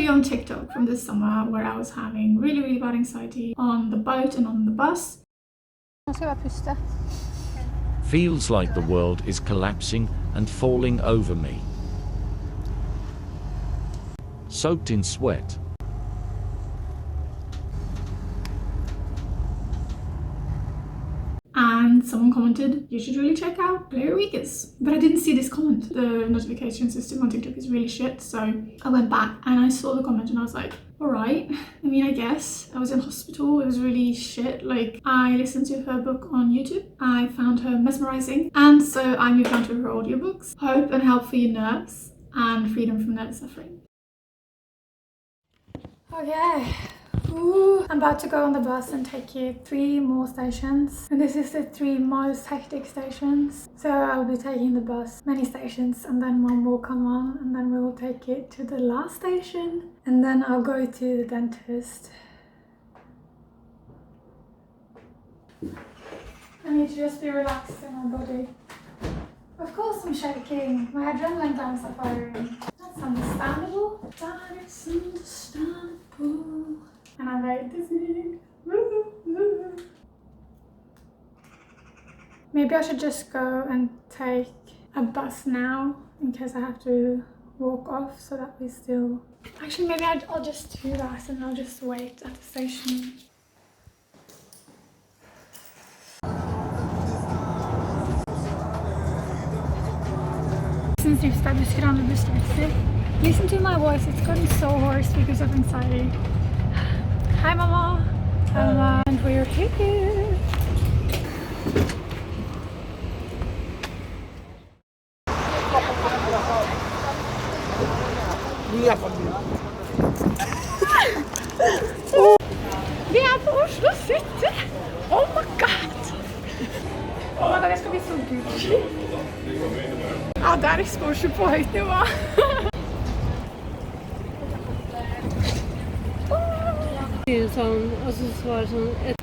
video on TikTok from this summer where I was having really bad anxiety on the boat and on the bus. Feels like the world is collapsing and falling over me. Soaked in sweat. And someone commented, you should really check out Blair Weekers. But I didn't see this comment. The notification system on TikTok is really shit. So I went back and I saw the comment and I was like, all right. I mean, I guess I was in hospital. It was really shit. Like, I listened to her book on YouTube. I found her mesmerizing. And so I moved on to her audiobooks. Hope and help for your nerves and freedom from nerve suffering. Okay. Ooh, I'm about to go on the bus and take you 3 more stations, and this is the 3 most hectic stations. So I'll be taking the bus many stations, and then one will come on, and then we will take it to the last station, and then I'll go to the dentist. I need to just be relaxed in my body. Of course I'm shaking, my adrenaline glands are firing. That's understandable. That is understandable. And I'm very dizzy. Maybe I should just go and take a bus now in case I have to walk off so that we still... Actually, maybe I'll just do that and I'll just wait at the station. Since you've started to get on the bus, listen to my voice, it's gotten so hoarse because of anxiety. Hi Mama! And for your ticket! Vi er på Oslo City! Oh my god! Oh my god, jeg skal bli så Gucci! Ja, det er exposure på høyt nivå! Sånn, og så var det sånn et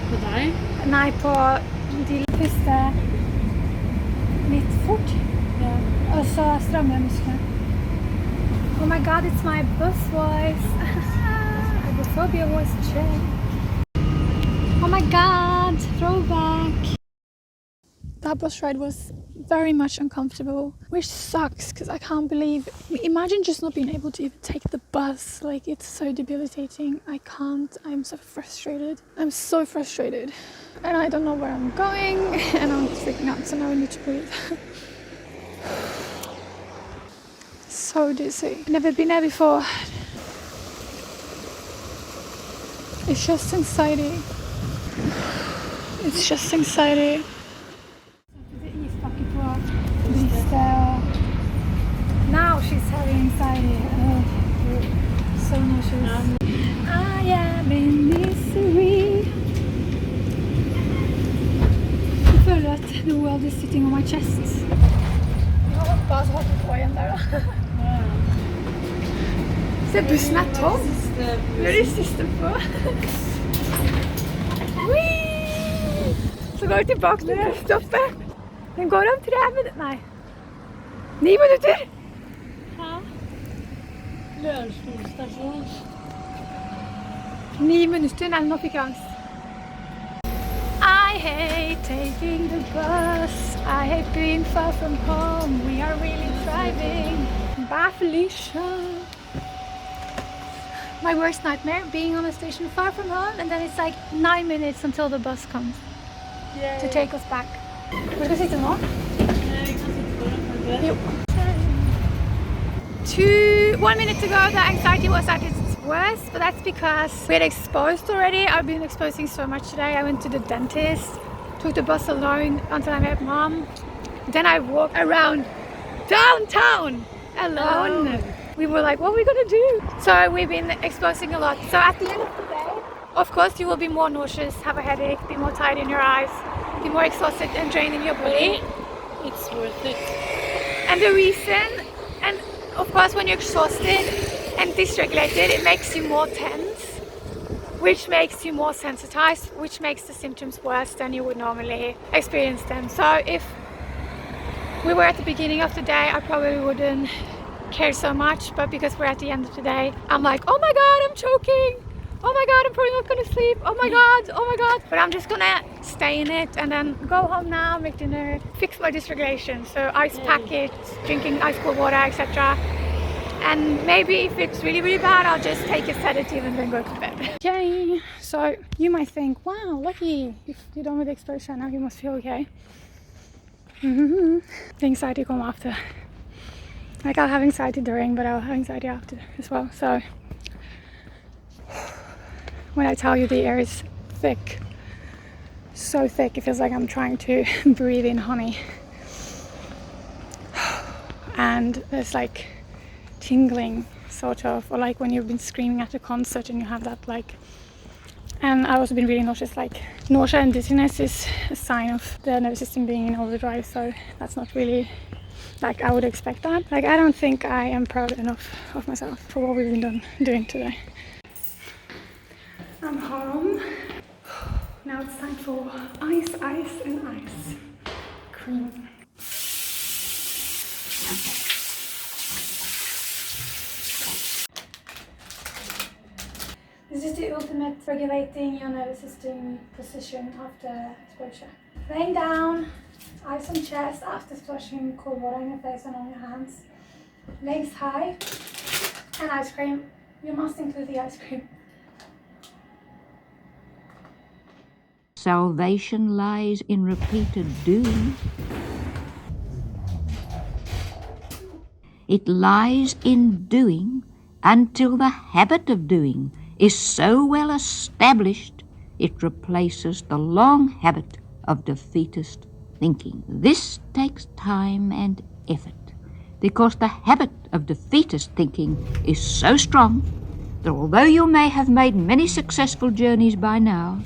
på deg? Nei, på de puste litt fort. Ja. Og så strammer jeg musklene. Oh my god, it's my bus voice. Agoraphobia voice check. Oh my god, throwback. That bus ride was very much uncomfortable, which sucks because I can't believe, imagine just not being able to even take the bus. Like, it's so debilitating. I can't. I'm so frustrated. I'm so frustrated and I don't know where I'm going and I'm freaking out, so now I need to breathe. So dizzy. Never been there before. It's just anxiety. It's just anxiety. Now she's having anxiety. So nauseous. I am in misery. I føler at the world is sitting on my chest. Jeg håper at hoppe på igjen der da. Se, bussen er tom. Det er de siste på. Så går vi tilbake til busstoppet. Den går om 3 minutter. Nei. 9 minutter. Hæ? Lørenskog-stasjon. 9 minutter. Nei, nå fikk jeg angst. I hate taking the bus. I hate being far from home. We are really driving. Bye, Felicia. My worst nightmare, being on a station far from home, and then it's like 9 minutes until the bus comes to take us back. Hvor skal vi sitte nå? Jeg kan sitte på det. Jo. 1 minute ago, the anxiety was at its worst, but that's because we had exposed already. I've been exposing so much today. I went to the dentist, took the bus alone until I met Mom. Then I walked around downtown alone. We were like, what are we gonna do? So we've been exposing a lot. So at the end of the day, of course, you will be more nauseous, have a headache, be more tired in your eyes, be more exhausted and drained in your body. It's worth it. And the reason, and of course when you're exhausted and dysregulated, it makes you more tense, which makes you more sensitized, which makes the symptoms worse than you would normally experience them. So if we were at the beginning of the day, I probably wouldn't care so much, but because we're at the end of the day, I'm like, oh my god, I'm choking, oh my god, I'm probably not gonna sleep, oh my god, but I'm just gonna stay in it and then go home now, make dinner, fix my dysregulation, so ice packets, drinking ice cold water, etc. And maybe if it's really, really bad, I'll just take a sedative and then go to bed. Okay, so you might think, wow, lucky, if you're done with the exposure now, you must feel okay. The anxiety come after. Like, I'll have anxiety during, but I'll have anxiety after as well. So when I tell you the air is thick, so thick, it feels like I'm trying to breathe in honey. And there's like tingling, sort of, or like when you've been screaming at a concert and you have that like, and I've also been really nauseous. Like, nausea and dizziness is a sign of the nervous system being in overdrive, so that's not really like I would expect that. Like, I don't think I am proud enough of myself for what we've been doing today. I'm home. Now it's time for ice and ice cream. This is the ultimate regulating your nervous system position after exposure. Laying down, eyes on chest after splashing cold water in your face and on your hands. Legs high, and ice cream. You must include the ice cream. Salvation lies in repeated doing. It lies in doing until the habit of doing is so well established it replaces the long habit of defeatist thinking. This takes time and effort because the habit of defeatist thinking is so strong that although you may have made many successful journeys by now,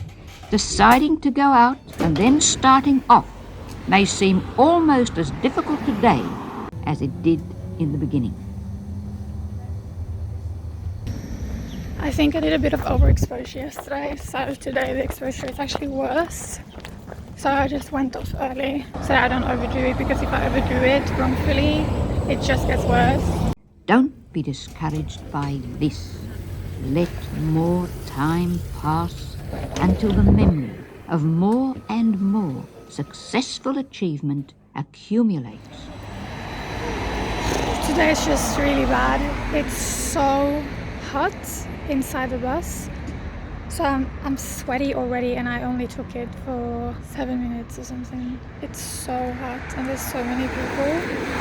deciding to go out and then starting off may seem almost as difficult today as it did in the beginning. I think I did a bit of overexposure yesterday, so today the exposure is actually worse. So I just went off early so that I don't overdo it, because if I overdo it wrongfully, it just gets worse. Don't be discouraged by this. Let more time pass until the memory of more and more successful achievement accumulates. Today is just really bad. It's so hot inside the bus. So I'm sweaty already, and I only took it for 7 minutes or something. It's so hot and there's so many people.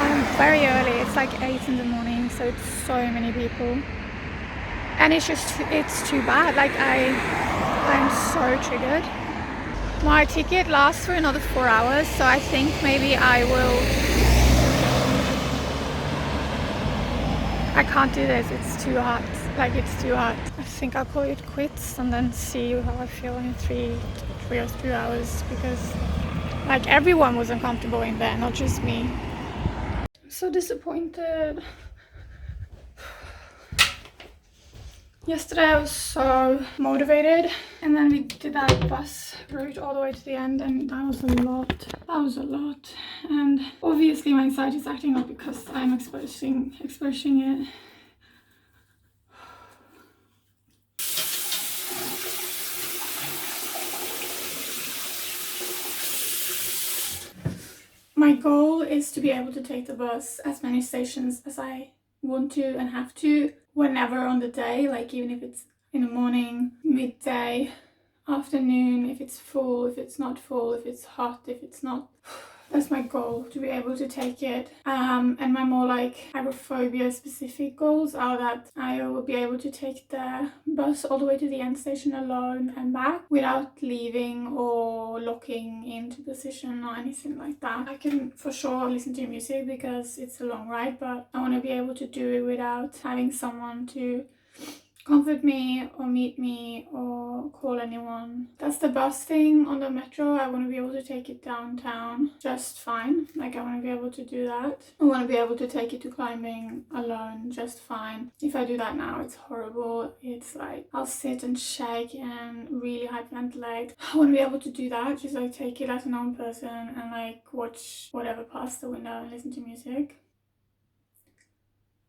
I'm very early, it's like 8 in the morning, so it's so many people. And it's too bad. Like, I'm so triggered. My ticket lasts for another 4 hours, so I think maybe I can't do this, it's too hot. Like, it's too hot. I think I'll call it quits and then see how I feel in 3 or 2 hours, because like everyone was uncomfortable in there, not just me. I'm so disappointed. Yesterday I was so motivated, and then we did that bus route all the way to the end, and that was a lot. And obviously my anxiety is acting up because I'm exposing it. My goal is to be able to take the bus as many stations as I want to and have to whenever on the day, like even if it's in the morning, midday, afternoon, if it's full, if it's not full, if it's hot, if it's not. That's my goal, to be able to take it. And my more like agoraphobia specific goals are that I will be able to take the bus all the way to the end station alone and back without leaving or locking into position or anything like that. I can for sure listen to music because it's a long ride, but I want to be able to do it without having someone to comfort me or meet me or call anyone. That's the bus thing on the metro. I want to be able to take it downtown just fine. Like, I want to be able to do that. I want to be able to take it to climbing alone just fine. If I do that now, it's horrible. It's like I'll sit and shake and really hyperventilate. I want to be able to do that, just like take it as a known person and like watch whatever past the window and listen to music.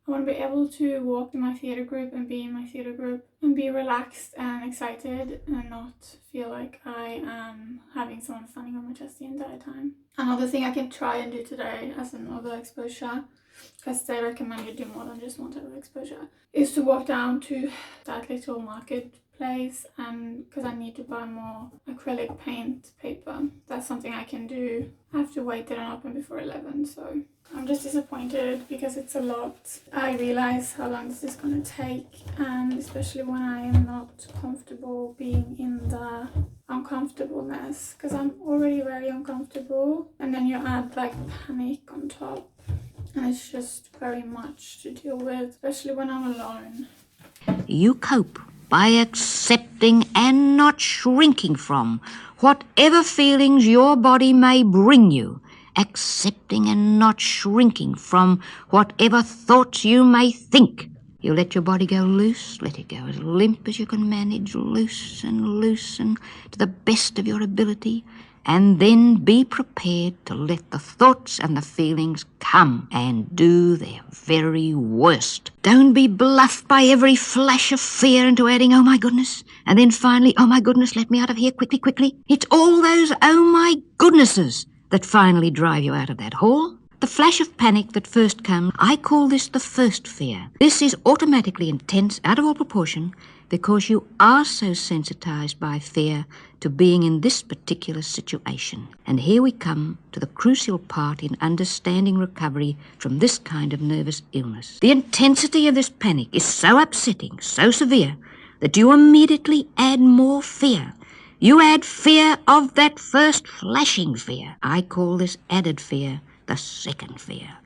I want to be able to walk in my theatre group and be in my theatre group and be relaxed and excited and not feel like I am having someone standing on my chest the entire time. Another thing I can try and do today as another exposure, because they recommend you do more than just one type of exposure, is to walk down to that little marketplace, and because I need to buy more acrylic paint paper. That's something I can do. I have to wait till I'm open before 11, so I'm just disappointed because it's a lot. I realize how long this is going to take, and especially when I am not comfortable being in the uncomfortableness, because I'm already very uncomfortable, and then you add like panic on top, and it's just very much to deal with, especially when I'm alone. You cope by accepting and not shrinking from whatever feelings your body may bring you, accepting and not shrinking from whatever thoughts you may think. You let your body go loose, let it go as limp as you can manage, loosen to the best of your ability, and then be prepared to let the thoughts and the feelings come and do their very worst. Don't be bluffed by every flash of fear into adding, oh my goodness, and then finally, oh my goodness, let me out of here quickly, quickly. It's all those oh my goodnesses that finally drive you out of that hall. The flash of panic that first comes, I call this the first fear. This is automatically intense, out of all proportion, because you are so sensitized by fear to being in this particular situation. And here we come to the crucial part in understanding recovery from this kind of nervous illness. The intensity of this panic is so upsetting, so severe, that you immediately add more fear. You add fear of that first flashing fear. I call this added fear the second fear.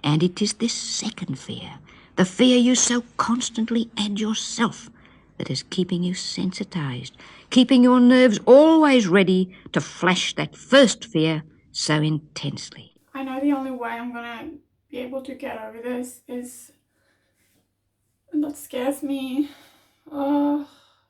And it is this second fear, the fear you so constantly add yourself, that is keeping you sensitized, keeping your nerves always ready to flash that first fear so intensely. I know the only way I'm gonna be able to get over this is, and that scares me,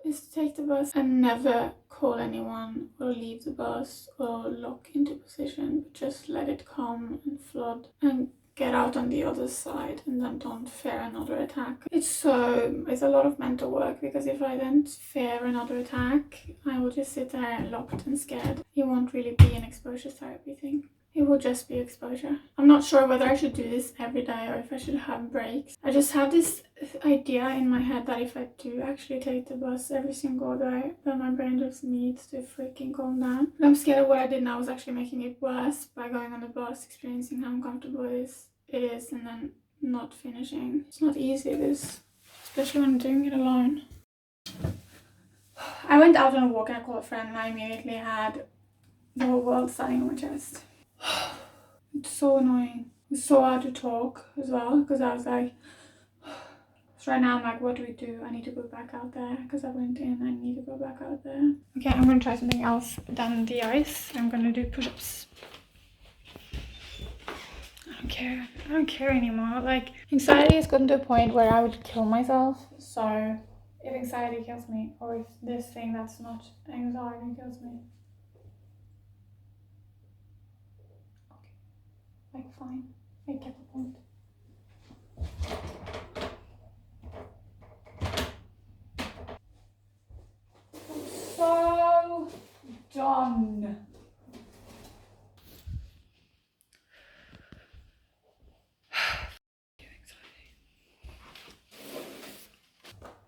is to take the bus and never call anyone or leave the bus or lock into position, but just let it come and flood and get out on the other side, and then don't fear another attack. It's a lot of mental work, because if I don't fear another attack, I will just sit there locked and scared. It won't really be an exposure therapy thing. It will just be exposure. I'm not sure whether I should do this every day or if I should have breaks. I just have this idea in my head that if I do actually take the bus every single day, then my brain just needs to freaking calm down. And I'm scared of what I did now was actually making it worse by going on the bus, experiencing how uncomfortable it is, and then not finishing. It's not easy, this, especially when I'm doing it alone. I went out on a walk and I called a friend, and I immediately had the whole world standing on my chest. It's so annoying. It's so hard to talk as well, because I was like, so right now I'm like, what do we do? I need to go back out there because I went in. I need to go back out there. Okay, I'm gonna try something else than the ice. I'm gonna do push-ups. I don't care anymore. Like, anxiety has gotten to a point where I would kill myself. So if anxiety kills me, or if this thing that's not anxiety kills me, like, fine, I get the point. So done.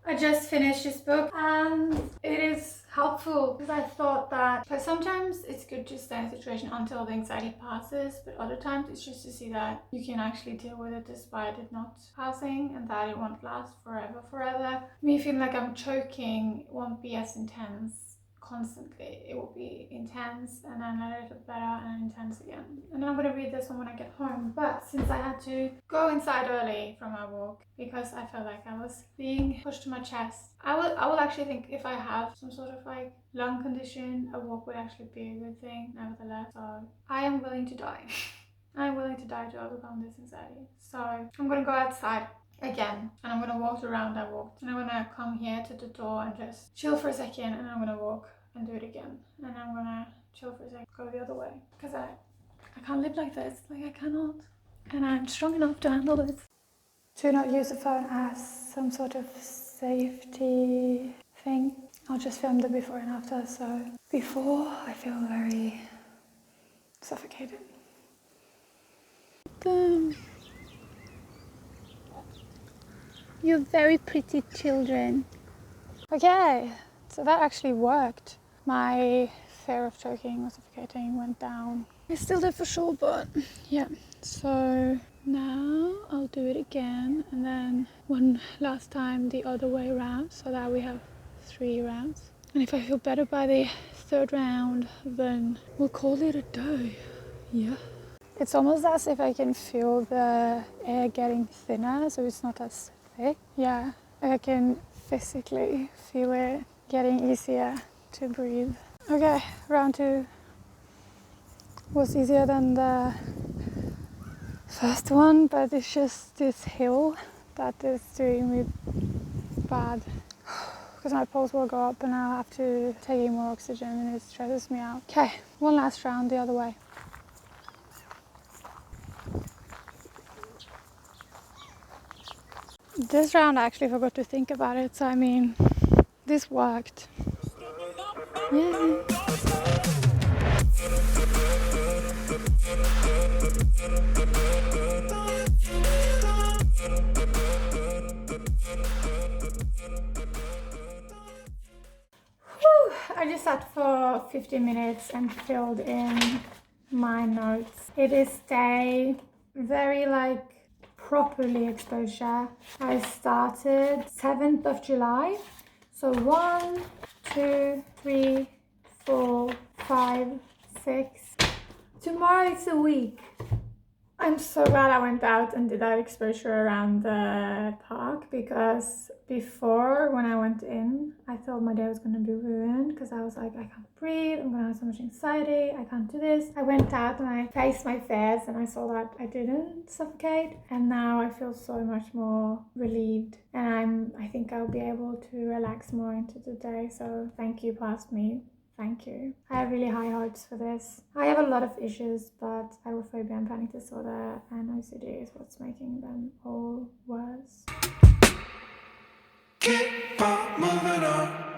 I just finished this book, and it is helpful because I thought that, because sometimes it's good to stay in a situation until the anxiety passes, but other times it's just to see that you can actually deal with it despite it not passing, and that it won't last forever. Me feeling like I'm choking won't be as intense constantly. It will be intense and then a little better and intense again. And I'm gonna read this one when I get home. But since I had to go inside early from my walk because I felt like I was being pushed to my chest, I will actually think if I have some sort of like lung condition, a walk would actually be a good thing nevertheless. So I am willing to die. I'm willing to die to overcome this anxiety. So I'm gonna go outside again, and I'm gonna walk around I walked, and I'm gonna come here to the door and just chill for a second, and I'm gonna walk and do it again, and I'm gonna chill for a second, go the other way, because I can't live like this. Like, I cannot, and I'm strong enough to handle this. To not use the phone as some sort of safety thing, I'll just film the before and after. So before, I feel very suffocated. You're very pretty children. Okay, so that actually worked. My fear of choking or suffocating went down. I still did for sure, but yeah. So now I'll do it again, and then one last time the other way around, so that we have 3 rounds. And if I feel better by the 3rd round, then we'll call it a day. Yeah. It's almost as if I can feel the air getting thinner, so it's not as thick. Yeah, I can physically feel it getting easier to breathe. Okay, round 2 was easier than the first one, but it's just this hill that is doing me bad. Because my pulse will go up and I'll have to take in more oxygen and it stresses me out. Okay, one last round the other way. This round I actually forgot to think about it, so I mean, this worked. Yay! I just sat for 15 minutes and filled in my notes. It is day very like properly exposure. I started 7th of July. So 1, 2, 3, 4, 5, 6. Tomorrow it's a week. I'm so glad I went out and did that exposure around the park, because before, when I went in, I thought my day was going to be ruined because I was like, I can't breathe, I'm going to have so much anxiety, I can't do this. I went out and I faced my fears and I saw that I didn't suffocate, and now I feel so much more relieved, and I think I'll be able to relax more into the day. So thank you, past me. Thank you. I have really high hopes for this. I have a lot of issues, but agoraphobia and panic disorder and OCD is what's making them all worse. Keep on moving on.